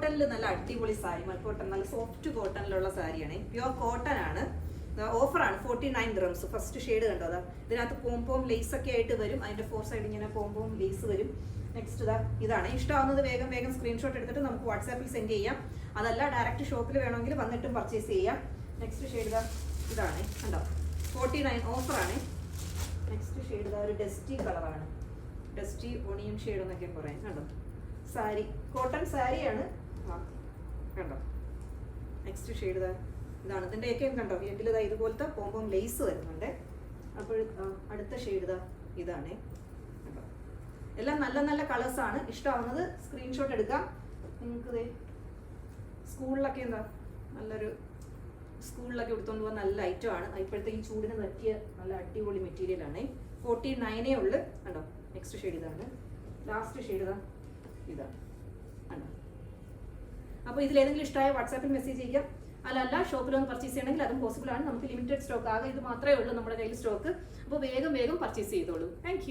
കോട്ടണിൽ നല്ല അടിപൊളി സാരി, മൽക്കോട്ടൺ നല്ല സോഫ്റ്റ് കോട്ടണിലുള്ള സാരിയാണ്. പ്യുവർ കോട്ടൺ ആണ്. ഓഫറാണ് 49 dirhams. ഫസ്റ്റ് ഷെയ്ഡ് കണ്ടോ, അതാ ഇതിനകത്ത് പോംപോം ലേസ് ഒക്കെ ആയിട്ട് വരും. അതിന്റെ 4 സൈഡ് ഇങ്ങനെ പോംപോം ലേസ് വരും. നെക്സ്റ്റ് ഇതാണ്. ഇഷ്ടമാവുന്നത് വേഗം വേഗം സ്ക്രീൻഷോട്ട് എടുത്തിട്ട് നമുക്ക് വാട്സാപ്പിൽ സെൻഡ് ചെയ്യാം. അതല്ല ഡയറക്റ്റ് ഷോപ്പിൽ വേണമെങ്കിൽ വന്നിട്ടും പർച്ചേസ് ചെയ്യാം. നെക്സ്റ്റ് ഷെയ്ഡ് ഇതാണ് കണ്ടോ, 49 ഓഫറാണ്. നെക്സ്റ്റ് ഷെയ്ഡ് ഒരു ഡസ്റ്റി കളറാണ്, ഡസ്റ്റി ഒണിയൻ ഷെയ്ഡ് എന്നൊക്കെ പറയാം. കണ്ടോ സാരി, കോട്ടൺ സാരിയാണ്. കണ്ടോ നെക്സ്റ്റ് ഷെയ്ഡ് ഇതാണ്. ഇതിൻ്റെയൊക്കെ കണ്ടോ എങ്കിൽ ഇതുപോലത്തെ പോംപോം ലേസ് വരുന്നുണ്ട്. അപ്പോൾ അടുത്ത ഷെയ്ഡ് ഇതാണ് കണ്ടോ. എല്ലാം നല്ല നല്ല കളേഴ്സാണ്. ഇഷ്ടമാവുന്നത് സ്ക്രീൻഷോട്ട് എടുക്കാം. നിങ്ങൾക്ക് സ്കൂളിലൊക്കെ നല്ലൊരു സ്കൂളിലൊക്കെ എടുത്തുകൊണ്ട് പോകാൻ നല്ല ഐറ്റമാണ്. ഇപ്പോഴത്തെ ഈ ചൂടിന് പറ്റിയ നല്ല അടിപൊളി മെറ്റീരിയലാണ്. 49 ഉള്ളു കണ്ടോ. നെക്സ്റ്റ് ഷെയ്ഡ് ഇതാണ്. ലാസ്റ്റ് ഷെയ്ഡ് ഇതാണ് കണ്ടോ. അപ്പോൾ ഇതിലേതെങ്കിലും ഇഷ്ടമായ വാട്സാപ്പിൽ മെസ്സേജ് ചെയ്യാം. അല്ല ഷോപ്പിലൊന്ന് പർച്ചേസ് ചെയ്യണമെങ്കിൽ അതും പോസിബിൾ ആണ്. നമുക്ക് ലിമിറ്റഡ് സ്റ്റോക്ക് ആകെ ഇത് മാത്രമേ ഉള്ളൂ നമ്മുടെ കയ്യിൽ സ്റ്റോക്ക്. അപ്പോൾ വേഗം പർച്ചേസ് ചെയ്തോളൂ. താങ്ക്